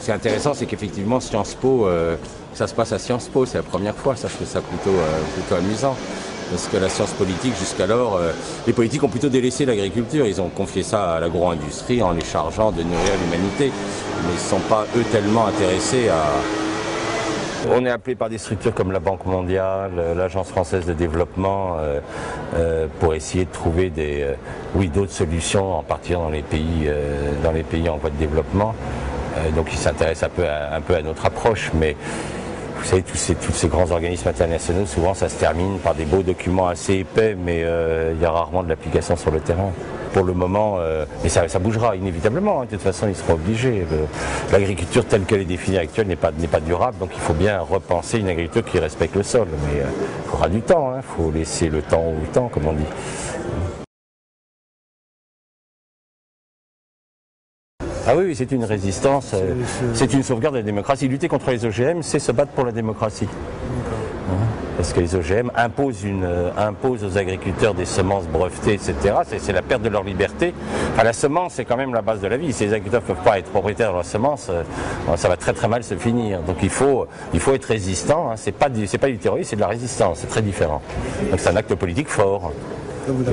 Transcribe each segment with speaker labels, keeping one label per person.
Speaker 1: qui est intéressant, c'est qu'effectivement Sciences Po, ça se passe à Sciences Po, c'est la première fois, ça je trouve ça plutôt amusant. Parce que la science politique, jusqu'alors, les politiques ont plutôt délaissé l'agriculture. Ils ont confié ça à l'agro-industrie en les chargeant de nourrir l'humanité. Mais ils ne sont pas, eux, tellement intéressés à... On est appelé par des structures comme la Banque mondiale, l'Agence française de développement, pour essayer de trouver d'autres solutions, en particulier dans les pays en voie de développement. Donc ils s'intéressent un peu à notre approche, mais vous savez, tous ces grands organismes internationaux, souvent ça se termine par des beaux documents assez épais, mais il y a rarement de l'application sur le terrain. Pour le moment, et ça bougera inévitablement, hein, de toute façon ils seront obligés. L'agriculture telle qu'elle est définie actuelle n'est pas durable, donc il faut bien repenser une agriculture qui respecte le sol. Mais il faudra du temps, il faut laisser le temps au temps, comme on dit. Ah oui, c'est une résistance, c'est une sauvegarde de la démocratie. Lutter contre les OGM, c'est se battre pour la démocratie. Parce que les OGM imposent aux agriculteurs des semences brevetées, etc. C'est la perte de leur liberté. Enfin, la semence, c'est quand même la base de la vie. Si les agriculteurs ne peuvent pas être propriétaires de leur semence, ça va très très mal se finir. Donc il faut être résistant. Hein. C'est pas du terrorisme, c'est de la résistance. C'est très différent. Donc c'est un acte politique fort.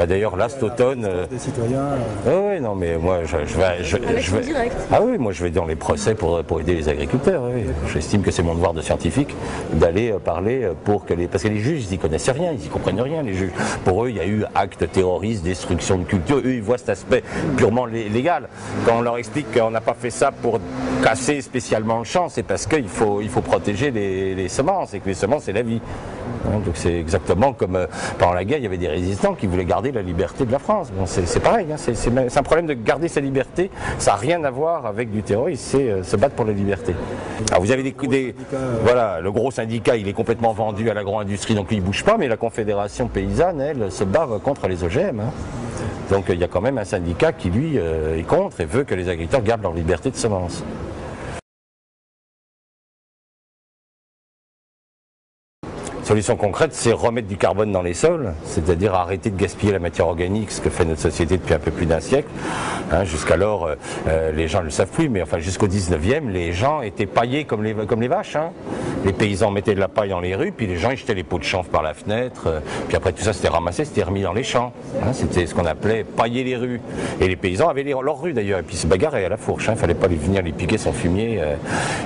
Speaker 1: D'ailleurs, là, cet automne...
Speaker 2: Des citoyens...
Speaker 1: Oui, non, mais moi, je vais... Ah oui, moi, je vais dans les procès pour aider les agriculteurs. Oui. J'estime que c'est mon devoir de scientifique d'aller parler pour que les... Parce que les juges, ils n'y connaissent rien, ils n'y comprennent rien, les juges. Pour eux, il y a eu acte terroriste, destruction de culture. Eux, ils voient cet aspect purement légal. Quand on leur explique qu'on n'a pas fait ça pour casser spécialement le champ, c'est parce qu'il faut protéger les semences, et que les semences, c'est la vie. Donc c'est exactement comme pendant la guerre, il y avait des résistants qui voulaient garder la liberté de la France. Bon, c'est pareil, hein, c'est un problème de garder sa liberté. Ça n'a rien à voir avec du terrorisme, c'est se battre pour la liberté. Alors vous avez voilà, le gros syndicat, il est complètement vendu à l'agro-industrie, donc il ne bouge pas, mais la Confédération paysanne, elle, se bat contre les OGM. Hein. Donc il y a quand même un syndicat qui, lui, est contre et veut que les agriculteurs gardent leur liberté de semence. Solution concrète, c'est remettre du carbone dans les sols, c'est-à-dire arrêter de gaspiller la matière organique, ce que fait notre société depuis un peu plus d'un siècle. Hein, jusqu'alors, les gens ne le savent plus, mais enfin jusqu'au 19e, les gens étaient paillés comme les vaches. Hein. Les paysans mettaient de la paille dans les rues, puis les gens ils jetaient les pots de chanvre par la fenêtre, puis après tout ça c'était ramassé, c'était remis dans les champs. Hein, c'était ce qu'on appelait pailler les rues. Et les paysans avaient leur rue d'ailleurs, et puis se bagarraient à la fourche. Il ne fallait pas venir les piquer son fumier.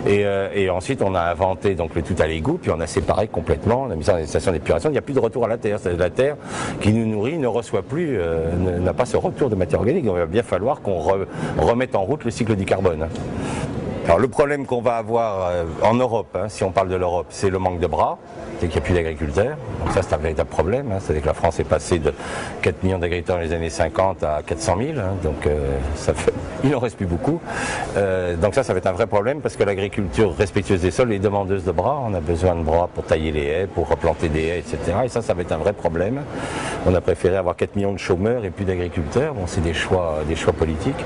Speaker 1: Et ensuite on a inventé donc le tout à l'égout, puis on a séparé complètement. On a mis ça dans les stations d'épuration, il n'y a plus de retour à la terre. C'est la terre qui nous nourrit ne reçoit plus, n'a pas ce retour de matière organique. Donc il va bien falloir qu'on remette en route le cycle du carbone. Alors le problème qu'on va avoir en Europe, hein, si on parle de l'Europe, c'est le manque de bras, c'est qu'il n'y a plus d'agriculteurs. Donc ça c'est un véritable problème, hein. C'est-à-dire que la France est passée de 4 millions d'agriculteurs dans les années 50 à 400 000, hein, donc il n'en reste plus beaucoup. Donc ça va être un vrai problème parce que l'agriculture respectueuse des sols est demandeuse de bras. On a besoin de bras pour tailler les haies, pour replanter des haies, etc. Et ça va être un vrai problème. On a préféré avoir 4 millions de chômeurs et plus d'agriculteurs. Bon, c'est des choix politiques.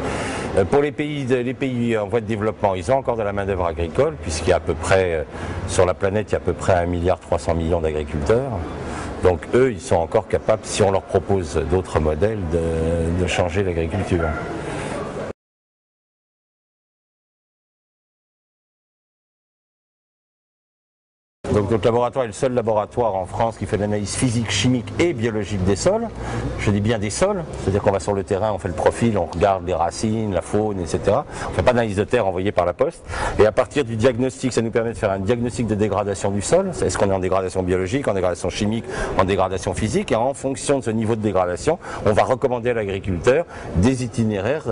Speaker 1: Pour les pays en voie de développement, ils ont encore de la main-d'œuvre agricole, puisqu'il y a à peu près, sur la planète, il y a à peu près 1,3 milliard d'agriculteurs. Donc eux, ils sont encore capables, si on leur propose d'autres modèles, de changer l'agriculture. Donc notre laboratoire est le seul laboratoire en France qui fait de l'analyse physique, chimique et biologique des sols. Je dis bien des sols, c'est-à-dire qu'on va sur le terrain, on fait le profil, on regarde les racines, la faune, etc. On ne fait pas d'analyse de terre envoyée par la poste. Et à partir du diagnostic, ça nous permet de faire un diagnostic de dégradation du sol. Est-ce qu'on est en dégradation biologique, en dégradation chimique, en dégradation physique? Et en fonction de ce niveau de dégradation, on va recommander à l'agriculteur des itinéraires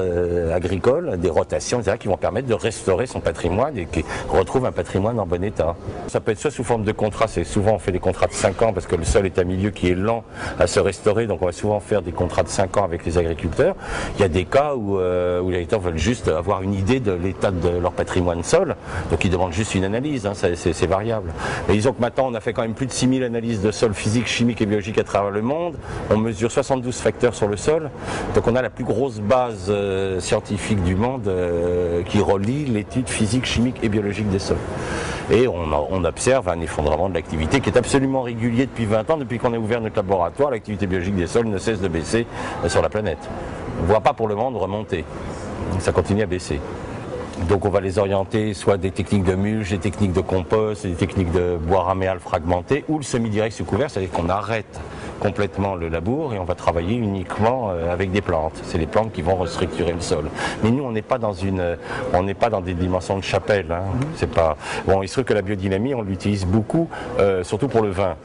Speaker 1: agricoles, des rotations, etc., qui vont permettre de restaurer son patrimoine et qu'il retrouve un patrimoine en bon état. Ça peut être soit sous forme de contrat, c'est souvent on fait des contrats de 5 ans parce que le sol est un milieu qui est lent à se restaurer, donc on va souvent faire des contrats de 5 ans avec les agriculteurs. Il y a des cas où les agriculteurs veulent juste avoir une idée de l'état de leur patrimoine sol, donc ils demandent juste une analyse, hein, c'est variable. Mais disons que maintenant on a fait quand même plus de 6000 analyses de sol physique, chimique et biologique à travers le monde, on mesure 72 facteurs sur le sol, donc on a la plus grosse base scientifique du monde qui relie l'étude physique, chimique et biologique des sols. Et on observe un effondrement de l'activité qui est absolument régulier depuis 20 ans. Depuis qu'on a ouvert notre laboratoire, l'activité biologique des sols ne cesse de baisser sur la planète. On ne voit pas pour le moment de remonter. Ça continue à baisser. Donc on va les orienter soit des techniques de mulch, des techniques de compost, des techniques de bois raméal fragmenté ou le semi-direct sous couvert, c'est-à-dire qu'on arrête complètement le labour et on va travailler uniquement avec des plantes. C'est les plantes qui vont restructurer le sol. Mais nous on n'est pas dans des dimensions de chapelle. Hein. C'est pas bon. Il se trouve que la biodynamie on l'utilise beaucoup, surtout pour le vin,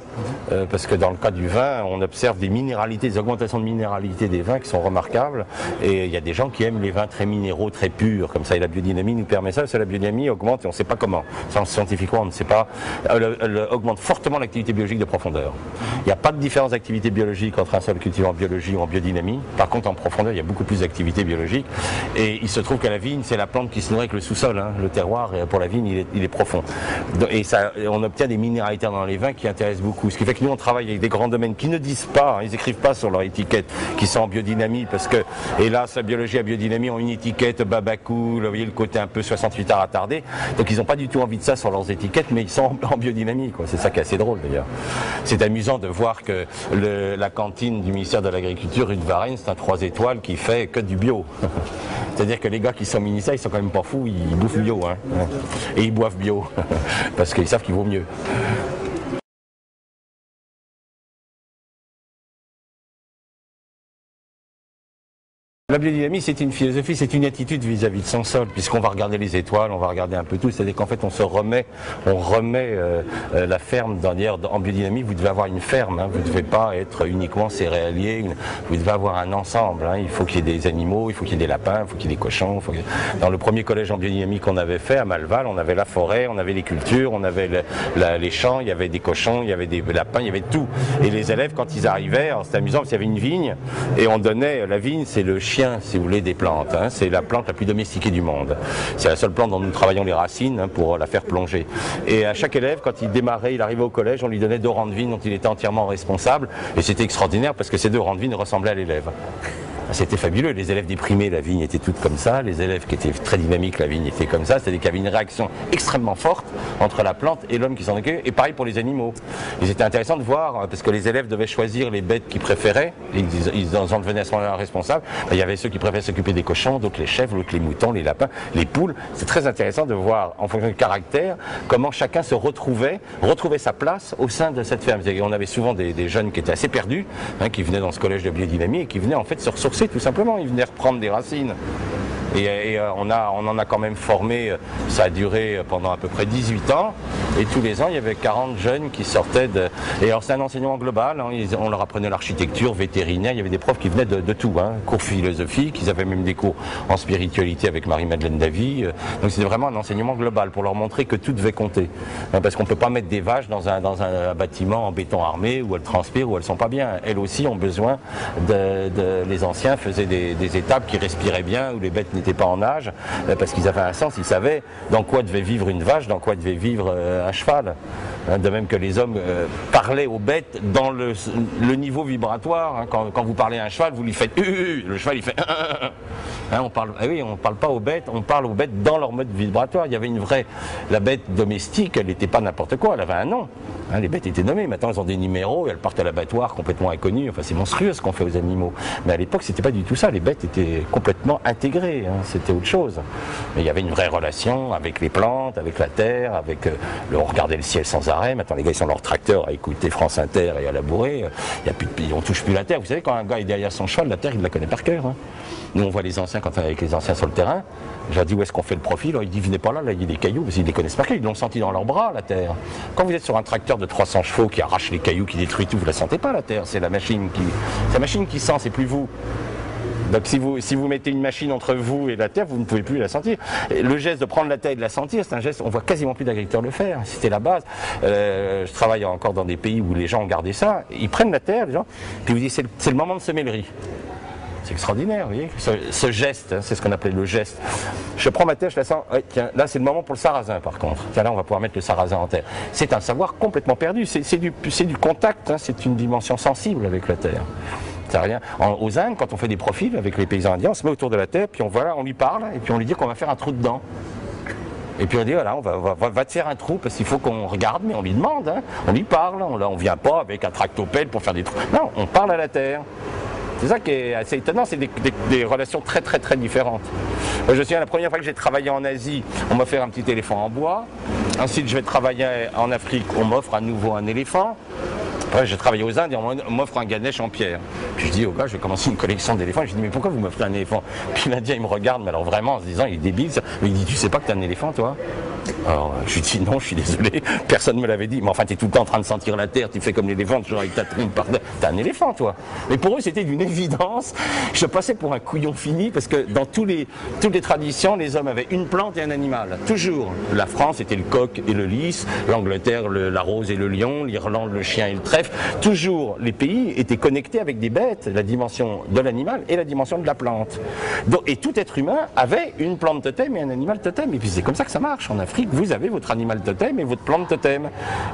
Speaker 1: parce que dans le cas du vin on observe des minéralités, des augmentations de minéralité des vins qui sont remarquables. Et il y a des gens qui aiment les vins très minéraux, très purs, comme ça. Et la biodynamie nous permet ça, parce que la biodynamie augmente, et on ne sait pas comment. Scientifiquement, on ne sait pas. Elle augmente fortement l'activité biologique de profondeur. Il n'y a pas de différence d'activité biologique entre un sol cultivé en biologie ou en biodynamie. Par contre, en profondeur, il y a beaucoup plus d'activité biologique. Et il se trouve qu'à la vigne, c'est la plante qui se nourrit avec le sous-sol. Hein. Le terroir, pour la vigne, il est profond. Et ça, on obtient des minéralités dans les vins qui intéressent beaucoup. Ce qui fait que nous, on travaille avec des grands domaines qui ne disent pas, ils n'écrivent pas sur leur étiquette qu'ils sont en biodynamie, parce que, hélas, la biologie et la biodynamie ont une étiquette babacou, vous voyez le côté un peu 68 heures attardé. Donc ils n'ont pas du tout envie de ça sur leurs étiquettes, mais ils sont en biodynamie. C'est ça qui est assez drôle d'ailleurs. C'est amusant de voir que la cantine du ministère de l'Agriculture, rue de Varennes, c'est un 3 étoiles qui fait que du bio. C'est-à-dire que les gars qui sont au ministère, ils sont quand même pas fous, ils bouffent bio. Hein. Et ils boivent bio, parce qu'ils savent qu'il vaut mieux. La biodynamie, c'est une philosophie, c'est une attitude vis-à-vis de son sol, puisqu'on va regarder les étoiles, on va regarder un peu tout. C'est-à-dire qu'en fait, on remet la ferme en biodynamie. Vous devez avoir une ferme, hein, vous ne devez pas être uniquement céréalier, vous devez avoir un ensemble. Hein. Il faut qu'il y ait des animaux, il faut qu'il y ait des lapins, il faut qu'il y ait des cochons. Dans le premier collège en biodynamie qu'on avait fait à Malval, on avait la forêt, on avait les cultures, on avait les champs, il y avait des cochons, il y avait des lapins, il y avait tout. Et les élèves, quand ils arrivaient, c'était amusant parce qu'il y avait une vigne, et on donnait, la vigne, c'est le chien, si vous voulez, des plantes. Hein. C'est la plante la plus domestiquée du monde. C'est la seule plante dont nous travaillons les racines, hein, pour la faire plonger. Et à chaque élève, quand il démarrait, il arrivait au collège, on lui donnait 2 rangs de vigne dont il était entièrement responsable. Et c'était extraordinaire parce que ces 2 rangs de vigne ressemblaient à l'élève. C'était fabuleux. Les élèves déprimés, la vigne était toute comme ça. Les élèves qui étaient très dynamiques, la vigne était comme ça. C'est-à-dire qu'il y avait une réaction extrêmement forte entre la plante et l'homme qui s'en occupait. Et pareil pour les animaux. Et c'était intéressant de voir, parce que les élèves devaient choisir les bêtes qu'ils préféraient. Ils en devenaient à ce moment-là responsables. Il y avait ceux qui préféraient s'occuper des cochons, d'autres les chèvres, d'autres les moutons, les lapins, les poules. C'est très intéressant de voir, en fonction du caractère, comment chacun se retrouvait sa place au sein de cette ferme. On avait souvent des jeunes qui étaient assez perdus, hein, qui venaient dans ce collège de biodynamie et qui venaient en fait se ressourcer tout simplement, ils venaient reprendre des racines. Et on en a quand même formé, ça a duré pendant à peu près 18 ans, et tous les ans il y avait 40 jeunes qui sortaient de... Et alors c'est un enseignement global, hein, on leur apprenait l'architecture, vétérinaire, il y avait des profs qui venaient de tout, hein, cours philosophiques, ils avaient même des cours en spiritualité avec Marie-Madeleine Davy, donc c'était vraiment un enseignement global pour leur montrer que tout devait compter, hein, parce qu'on ne peut pas mettre des vaches dans un bâtiment en béton armé où elles transpirent, où elles ne sont pas bien, elles aussi ont besoin les anciens faisaient des étapes qui respiraient bien, où les bêtes n'étaient pas en âge, parce qu'ils avaient un sens, ils savaient dans quoi devait vivre une vache, dans quoi devait vivre un cheval. De même que les hommes parlaient aux bêtes dans le niveau vibratoire. Hein. Quand vous parlez à un cheval, vous lui faites le cheval il fait hein, on parle pas aux bêtes, on parle aux bêtes dans leur mode vibratoire. Il y avait la bête domestique, elle n'était pas n'importe quoi, elle avait un nom. Hein, les bêtes étaient nommées, maintenant elles ont des numéros et elles partent à l'abattoir complètement inconnues. Enfin c'est monstrueux ce qu'on fait aux animaux. Mais à l'époque c'était pas du tout ça, les bêtes étaient complètement intégrées, hein. C'était autre chose. Mais il y avait une vraie relation avec les plantes, avec la terre, on regardait le ciel sans arrêt. Maintenant les gars ils sont leur tracteur à écouter France Inter et à labourer. On touche plus la terre. Vous savez quand un gars est derrière son cheval, la terre il la connaît par cœur. Hein. Nous on voit les anciens, quand on est avec les anciens sur le terrain, j'ai dit où est-ce qu'on fait le profil, alors, il dit venez pas là, il y a des cailloux, parce qu'ils les connaissent par cœur, ils l'ont senti dans leurs bras la terre. Quand vous êtes sur un tracteur de 300 chevaux qui arrache les cailloux, qui détruit tout, vous la sentez pas la terre, c'est la machine qui sent, c'est plus vous. Donc si vous mettez une machine entre vous et la terre, vous ne pouvez plus la sentir. Et le geste de prendre la terre et de la sentir, c'est un geste, on voit quasiment plus d'agriculteurs le faire. C'était la base. Je travaille encore dans des pays où les gens ont gardé ça. Ils prennent la terre, les gens, puis vous dites c'est le moment de semer le riz. C'est extraordinaire, vous voyez, ce geste, hein, c'est ce qu'on appelait le geste. Je prends ma terre, je la sens, ouais, tiens, là c'est le moment pour le sarrasin par contre. Tiens, là on va pouvoir mettre le sarrasin en terre. C'est un savoir complètement perdu, c'est du contact, hein, c'est une dimension sensible avec la terre. Ça rien. Aux Indes, quand on fait des profils avec les paysans indiens, on se met autour de la terre, puis on lui parle, et puis on lui dit qu'on va faire un trou dedans. Et puis on dit voilà, va te faire un trou parce qu'il faut qu'on regarde, mais on lui demande, hein, on lui parle, on vient pas avec un tractopelle pour faire des trous. Non, on parle à la terre. C'est ça qui est assez étonnant, c'est des relations très très très différentes. Je me souviens la première fois que j'ai travaillé en Asie, on m'a offert un petit éléphant en bois. Ensuite je vais travailler en Afrique, on m'offre à nouveau un éléphant. Après j'ai travaillé aux Indes et on m'offre un Ganesh en pierre. Puis je dis au gars, je vais commencer une collection d'éléphants. Je dis mais pourquoi vous m'offrez un éléphant? Puis l'Indien il me regarde, mais alors vraiment en se disant il est débile. Il dit tu sais pas que t'es un éléphant toi? Alors je lui dis non, je suis désolé, personne ne me l'avait dit. Mais enfin t'es tout le temps en train de sentir la terre, tu fais comme l'éléphant, toujours avec ta trompe par terre. T'es un éléphant toi. Mais pour eux c'était d'une évidence. Je passais pour un couillon fini parce que dans toutes les traditions, les hommes avaient une plante et un animal. Toujours. La France était le coq et le lys, l'Angleterre la rose et le lion, l'Irlande le chien et le trèfle. Toujours les pays étaient connectés avec des bêtes, la dimension de l'animal et la dimension de la plante. Donc, et tout être humain avait une plante totem et un animal totem. Et puis c'est comme ça que ça marche en Afrique. Vous avez votre animal totem et votre plante totem.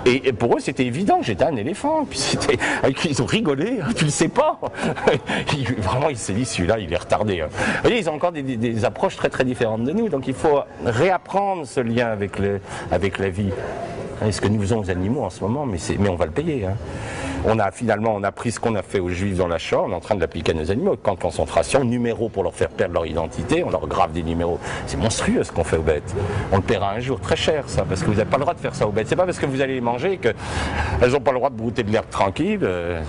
Speaker 1: Et pour eux c'était évident que j'étais un éléphant. Puis ils ont rigolé, tu le sais pas. Vraiment il s'est dit celui-là il est retardé. Vous voyez, ils ont encore des approches très très différentes de nous. Donc il faut réapprendre ce lien avec la vie. Et ce que nous faisons aux animaux en ce moment, mais on va le payer. Hein. On a pris ce qu'on a fait aux Juifs dans la Shoah, on est en train de l'appliquer à nos animaux. Camp de concentration, numéros pour leur faire perdre leur identité, on leur grave des numéros. C'est monstrueux ce qu'on fait aux bêtes. On le paiera un jour très cher ça, parce que vous n'avez pas le droit de faire ça aux bêtes. C'est pas parce que vous allez les manger qu'elles n'ont pas le droit de brouter de l'herbe tranquille.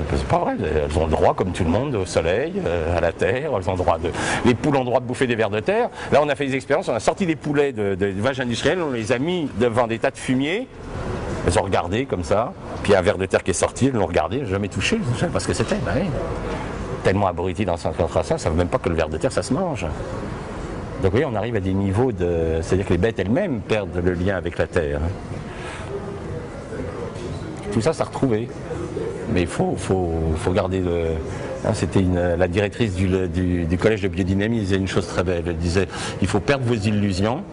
Speaker 1: C'est pas vrai. Elles ont le droit, comme tout le monde, au soleil, à la terre. Elles ont le droit les poules ont le droit de bouffer des vers de terre. Là, on a fait des expériences, on a sorti des poulets d'élevage industriel, on les a mis devant des tas de fumier. Elles ont regardé comme ça, puis un ver de terre qui est sorti, elles l'ont regardé, jamais touché, je sais pas ce que c'était. Ben oui. Tellement abrutis dans cette concentration, ça ne savent même pas que le ver de terre, ça se mange. Donc oui, on arrive à des niveaux de... C'est-à-dire que les bêtes elles-mêmes perdent le lien avec la terre. Tout ça, ça a retrouvé. Mais il faut garder le... C'était la directrice du collège de biodynamie, elle disait une chose très belle. Elle disait, il faut perdre vos illusions.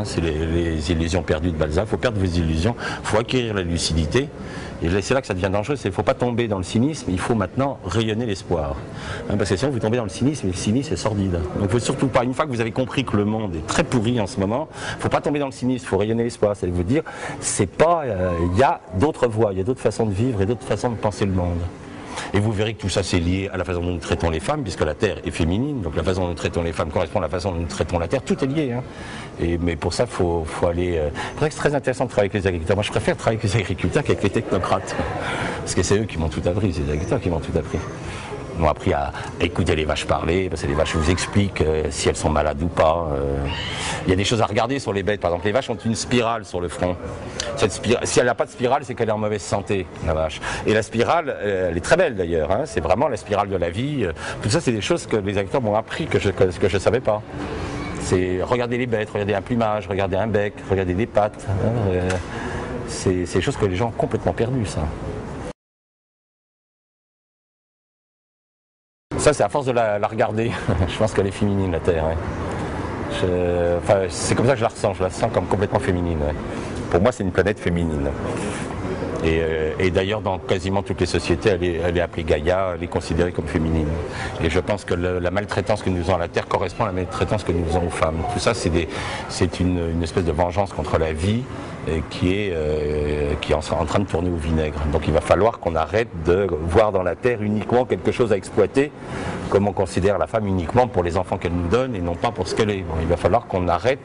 Speaker 1: C'est les illusions perdues de Balzac. Il faut perdre vos illusions, il faut acquérir la lucidité. Et c'est là que ça devient dangereux. Il ne faut pas tomber dans le cynisme, il faut maintenant rayonner l'espoir. Parce que sinon vous tombez dans le cynisme, et le cynisme est sordide. Donc il ne faut surtout pas, une fois que vous avez compris que le monde est très pourri en ce moment, il ne faut pas tomber dans le cynisme, il faut rayonner l'espoir. C'est-à-dire vous dire, il y a d'autres voies, il y a d'autres façons de vivre et d'autres façons de penser le monde. Et vous verrez que tout ça c'est lié à la façon dont nous traitons les femmes, puisque la terre est féminine, donc la façon dont nous traitons les femmes correspond à la façon dont nous traitons la terre, tout est lié. Hein. Mais pour ça, il faut aller... C'est vrai que c'est très intéressant de travailler avec les agriculteurs. Moi je préfère travailler avec les agriculteurs qu'avec les technocrates, parce que c'est eux qui m'ont tout appris, c'est les agriculteurs qui m'ont tout appris. Ils m'ont appris à écouter les vaches parler, parce que les vaches vous expliquent si elles sont malades ou pas. Il y a des choses à regarder sur les bêtes. Par exemple, les vaches ont une spirale sur le front. Si elle n'a pas de spirale, c'est qu'elle est en mauvaise santé, la vache. Et la spirale, elle est très belle d'ailleurs. Hein. C'est vraiment la spirale de la vie. Tout ça, c'est des choses que les agriculteurs m'ont appris, que je ne savais pas. C'est regarder les bêtes, regarder un plumage, regarder un bec, regarder des pattes. C'est des choses que les gens ont complètement perdues, ça. Ça, c'est à force de la regarder. Je pense qu'elle est féminine, la Terre. Ouais. C'est comme ça que je la sens comme complètement féminine. Ouais. Pour moi, c'est une planète féminine. Et d'ailleurs, dans quasiment toutes les sociétés, elle est appelée Gaïa, elle est considérée comme féminine. Et je pense que la maltraitance que nous faisons à la Terre correspond à la maltraitance que nous faisons aux femmes. Tout ça, c'est une espèce de vengeance contre la vie qui est en train de tourner au vinaigre. Donc il va falloir qu'on arrête de voir dans la Terre uniquement quelque chose à exploiter, comme on considère la femme uniquement pour les enfants qu'elle nous donne et non pas pour ce qu'elle est. Bon, il va falloir qu'on arrête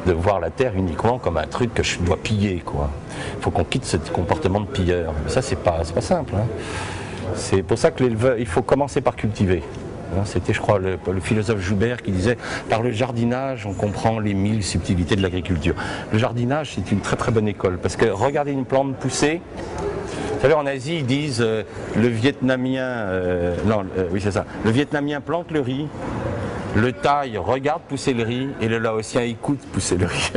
Speaker 1: de voir la Terre uniquement comme un truc que je dois piller, quoi. Il faut qu'on quitte ce comportement de pilleur. Mais ça, c'est pas simple. Hein. C'est pour ça qu'il faut commencer par cultiver. C'était, je crois, le philosophe Joubert qui disait « Par le jardinage, on comprend les 1000 subtilités de l'agriculture ». Le jardinage, c'est une très très bonne école, parce que regardez une plante pousser. Vous savez, en Asie, ils disent le Vietnamien, oui c'est ça, le Vietnamien plante le riz, le Thaï regarde pousser le riz, et le Laotien écoute pousser le riz.